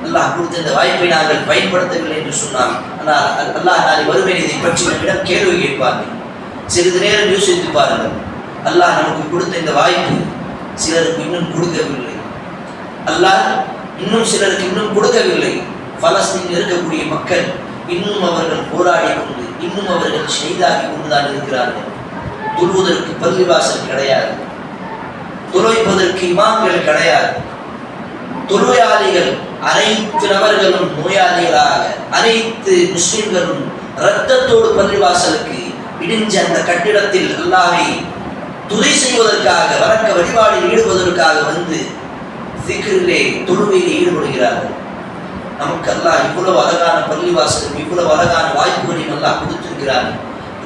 அல்லாஹ் கொடுத்த இந்த வாய்ப்பை நாங்கள் பயன்படுத்தவில்லை என்று சொன்னால் அல்லாஹ் நாளை வறுமை இதை பற்றி நம்மிடம் கேள்வி கேட்பார்கள். சிறிது நேரம் யோசித்து பாருங்கள். அல்லாஹ் நமக்கு கொடுத்த இந்த வாய்ப்பு சிலருக்கு இன்னும் கொடுக்கவில்லை. அல்லாஹ் இன்னும் சிலருக்கு இன்னும் கொடுக்கவில்லை. பலஸ்தீனில் இருக்கக்கூடிய மக்கள் இன்னும் அவர்கள் போராடி கொண்டு இன்னும் அவர்கள் ஷஹீதாகி கொண்டுதான் இருக்கிறார்கள். தொழுவதற்கு பள்ளிவாசல் கிடையாது, தொழுவைப்பதற்கு இமாம்கள் கிடையாது. தொழுவையாளிகள் அனைத்து நபர்களும் நோயாளிகளாக, அனைத்து முஸ்லிம்களும் இரத்தத்தோடு பள்ளிவாசலுக்கு இடிஞ்ச அந்த கட்டிடத்தில் அல்லாஹ்வை துதி செய்வதற்காக, வணக்க வழிபாடில் ஈடுபடுவதற்காக வந்து திக்ரிலே தொழுகையில் ஈடுபடுகிறார்கள். நமக்கு அல்லாஹ் இவ்வளவு அழகான பள்ளிவாசலும் இவ்வளவு அழகான வாய்ப்புகளையும் அல்லாஹ் கொடுத்திருக்கிறார்கள்.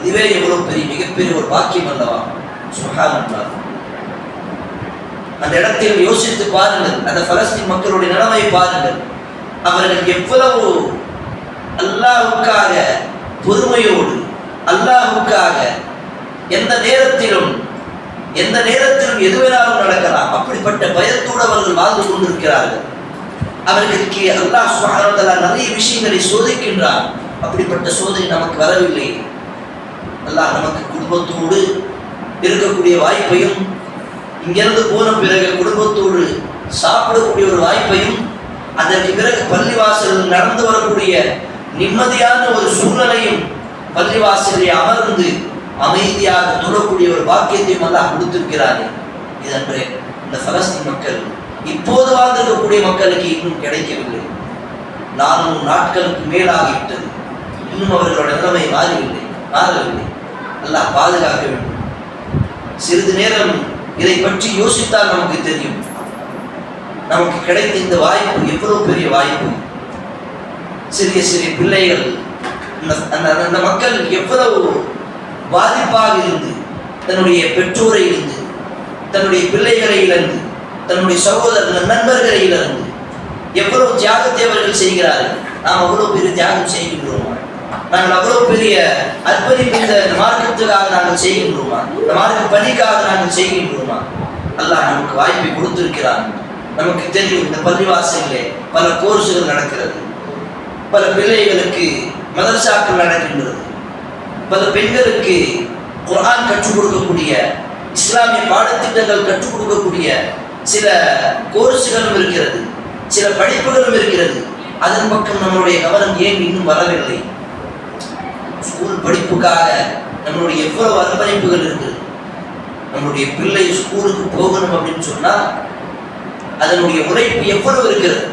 இதுவே எவ்வளவு பெரிய மிகப்பெரிய ஒரு பாக்கியம் அல்லவா? சுப்ஹானல்லாஹ். அந்த இடத்தில் யோசித்து பாருங்கள். அந்த பலஸ்தீன் மக்களுடைய நிலைமை பாருங்கள். அவர்கள் எவ்வளவு அல்லாஹ்வுக்காக பொறுமையோடு, அல்லாஹ்வுக்காக எந்த நேரத்திலும் எது வேணாலும் நடக்கலாம், அப்படிப்பட்ட பயத்தோடு அவர்கள் வாழ்ந்து கொண்டிருக்கிறார்கள். அவர்களுக்கு அல்லாஹ் சுப்ஹானஹு வ தஆலா நிறைய விஷயங்களை சோதிக்கின்றார். அப்படிப்பட்ட சோதனை நமக்கு வரவில்லை. அல்லாஹ் நமக்கு குடும்பத்தோடு இருக்கக்கூடிய வாய்ப்பையும், இங்கிருந்து போன பிறகு குடும்பத்தோடு சாப்பிடக்கூடிய ஒரு வாய்ப்பையும், அதற்கு பிறகு பள்ளிவாசல் நடந்து வரக்கூடிய நிம்மதியான ஒரு சூழ்நிலையும், பள்ளிவாசலை அமர்ந்து அமைதியாக தொழக்கூடிய ஒரு பாக்கியத்தையும் அல்லாஹ் கொடுத்திருக்கிறார்கள். இதன்றே இந்த பலஸ்தீன் மக்கள் இப்போது வாழ்ந்திருக்கக்கூடிய மக்களுக்கு இன்னும் கிடைக்கவில்லை. 400 நாட்களுக்கு மேலாகிவிட்டது. இன்னும் அவர்களோட நிலைமை மாறவில்லை. அல்லாஹ் பாதுகாக்க வேண்டும். சிறிது நேரம் இதை பற்றி யோசித்தால் நமக்கு தெரியும். நமக்கு கிடைத்த இந்த வாய்ப்பு எவ்வளவு பெரிய வாய்ப்பு. சிறிய சிறிய பிள்ளைகள், அந்த மக்கள் எவ்வளவு பாதிப்பாக இருந்து, தன்னுடைய பெற்றோரை இருந்து, தன்னுடைய பிள்ளைகளை இழந்து, தன்னுடைய சகோதரர்கள் நண்பர்களை இழந்து எவ்வளவு தியாகத்தை அவர்கள் செய்கிறார்கள். நாம் அவ்வளவு பெரிய தியாகம் செய்கின்றோமா? நாங்கள் அவ்வளவு பெரிய அர்ப்பணிப்பு இந்த மார்க்கத்துக்காக நாங்கள் செய்கின்றோமா? இந்த மார்க்க பணிக்காக நாங்கள் செய்கின்றோமா? அல்லாஹ் நமக்கு வாய்ப்பை கொடுத்திருக்கிறான். நமக்கு தெரியும், இந்த பள்ளிவாசலிலே பல கோர்ஸுகள் நடக்கிறது, பல பிள்ளைகளுக்கு மதரசாக்கள் நடக்கின்றது, பல பெண்களுக்கு குர்ஆன் கற்றுக் கொடுக்கக்கூடிய, இஸ்லாமிய பாடத்திட்டங்கள் கற்றுக் கொடுக்கக்கூடிய சில கோர்ஸுகளும் இருக்கிறது, சில படிப்புகளும் இருக்கிறது. அதன் பக்கம் நம்மளுடைய கவனம் ஏன் இன்னும் வரவில்லை? ஸ்கூல் படிப்புக்காக நம்மளுடைய எவ்வளவு அர்ப்பணிப்புகள் இருக்குது. நம்முடைய பிள்ளை ஸ்கூலுக்கு போகணும் அப்படின்னு சொன்னா அதனுடைய உழைப்பு எவ்வளவு இருக்கிறது.